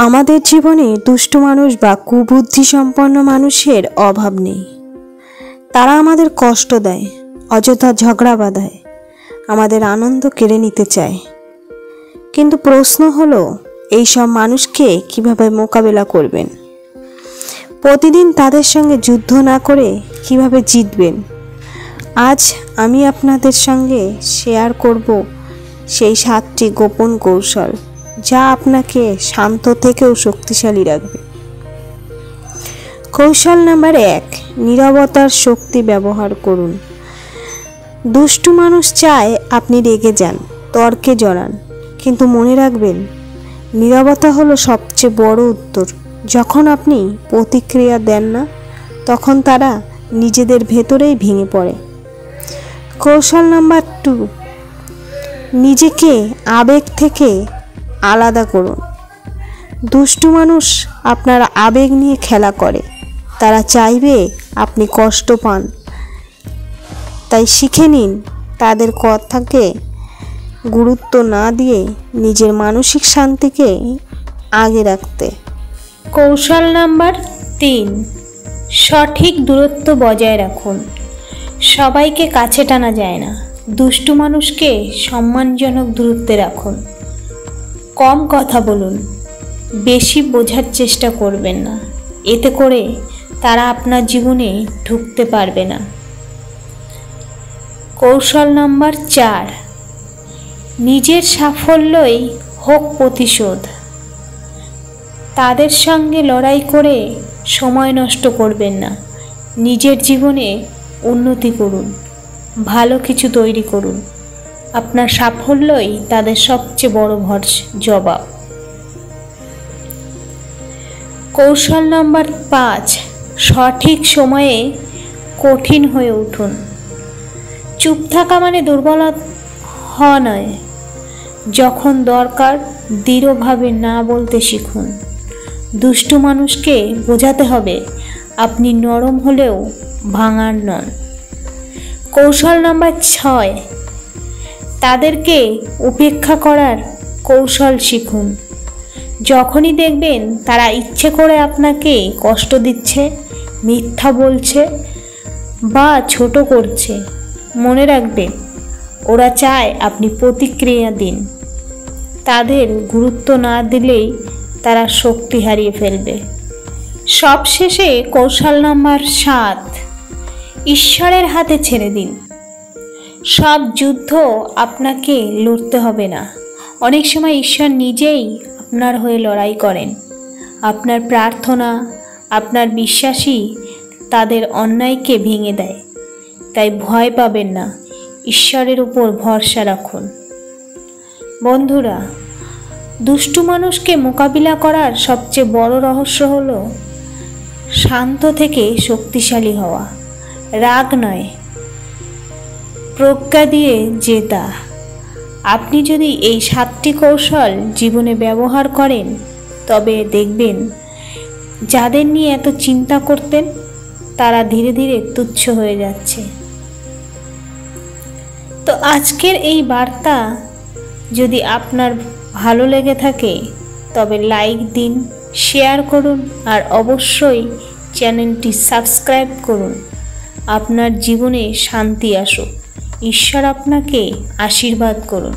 আমাদের জীবনে দুষ্ট মানুষ বা কুবুদ্ধিসম্পন্ন মানুষের অভাব নেই। তারা আমাদের কষ্ট দেয়, অযথা ঝগড়া বাঁধায়, আমাদের আনন্দ কেড়ে নিতে চায়। কিন্তু প্রশ্ন হলো, এই সব মানুষকে কিভাবে মোকাবেলা করবেন? প্রতিদিন তাদের সঙ্গে যুদ্ধ না করে কিভাবে জিতবেন? আজ আমি আপনাদের সঙ্গে শেয়ার করব সেই 7টি গোপন কৌশল, যা আপনাকে শান্ত থেকেও শক্তিশালী রাখবে। কৌশল নাম্বার 1, নীরবতার শক্তি ব্যবহার করুন। দুষ্টু মানুষ চায় আপনি রেগে যান, তর্কে জড়ান, কিন্তু মনে রাখবেন, নীরবতা হলো সবচেয়ে বড় উত্তর। যখন আপনি প্রতিক্রিয়া দেন না, তখন তারা নিজেদের ভেতরেই ভেঙে পড়ে। কৌশল নাম্বার 2, নিজেকে আবেগ থেকে আলাদা করুন। দুষ্টু মানুষ আপনার আবেগ নিয়ে খেলা করে। তারা চাইবে আপনি কষ্ট পান। তাই শিখে নিন তাদের কথাকে গুরুত্ব না দিয়ে নিজের মানসিক শান্তিকে আগে রাখতে। কৌশল নাম্বার 3, সঠিক দূরত্ব বজায় রাখুন। সবাইকে কাছে টানা যায় না। দুষ্টু মানুষকে সম্মানজনক দূরত্বে রাখুন। কম কথা বলুন, বেশি বোঝার চেষ্টা করবেন না। এতে করে তারা আপনার জীবনে ঢুকতে পারবে না। কৌশল নাম্বার 4, নিজের সাফল্যই হোক প্রতিশোধ। তাদের সঙ্গে লড়াই করে সময় নষ্ট করবেন না। নিজের জীবনে উন্নতি করুন, ভালো কিছু তৈরি করুন। আপনার সাফল্যই তাদের সবচেয়ে বড় জবাব। কৌশল নাম্বার 5, সঠিক সময়ে কঠিন হয়ে উঠুন। চুপ থাকা মানে দুর্বল হওয়া নয়। যখন দরকার দৃঢ়ভাবে না বলতে শিখুন। দুষ্টু মানুষকে বোঝাতে হবে আপনি নরম হলেও ভাঙার নন। কৌশল নাম্বার 6, তাদেরকে উপেক্ষা করার কৌশল শিখুন। যখনই দেখবেন তারা ইচ্ছে করে আপনাকে কষ্ট দিচ্ছে, মিথ্যা বলছে বা ছোট করছে, মনে রাখবেন ওরা চায় আপনি প্রতিক্রিয়া দিন। তাদের গুরুত্ব না দিলেই তারা শক্তি হারিয়ে ফেলবে। সবশেষে কৌশল নাম্বার 7, ঈশ্বরের হাতে ছেড়ে দিন। সব যুদ্ধ আপনাকে লড়তে হবে না। অনেক সময় ঈশ্বর নিজেই আপনার হয়ে লড়াই করেন। আপনার প্রার্থনা, আপনার বিশ্বাসই তাদের অন্যায়কে ভেঙে দেয়। তাই ভয় পাবেন না, ঈশ্বরের উপর ভরসা রাখুন। বন্ধুরা, দুষ্টু মানুষকে মোকাবিলা করার সবচেয়ে বড় রহস্য হলো শান্ত থেকে শক্তিশালী হওয়া। রাগ নয়, প্রজ্ঞা দিয়ে জেতা। আপনি যদি এই 7টি কৌশল জীবনে ব্যবহার করেন, তবে দেখবেন যাদের নিয়ে এত চিন্তা করতেন তারা ধীরে ধীরে তুচ্ছ হয়ে যাচ্ছে। তো আজকের এই বার্তা যদি আপনার ভালো লেগে থাকে, তবে লাইক দিন, শেয়ার করুন আর অবশ্যই চ্যানেলটি সাবস্ক্রাইব করুন। আপনার জীবনে শান্তি আসুক। ঈশ্বর আপনাকে আশীর্বাদ করুন।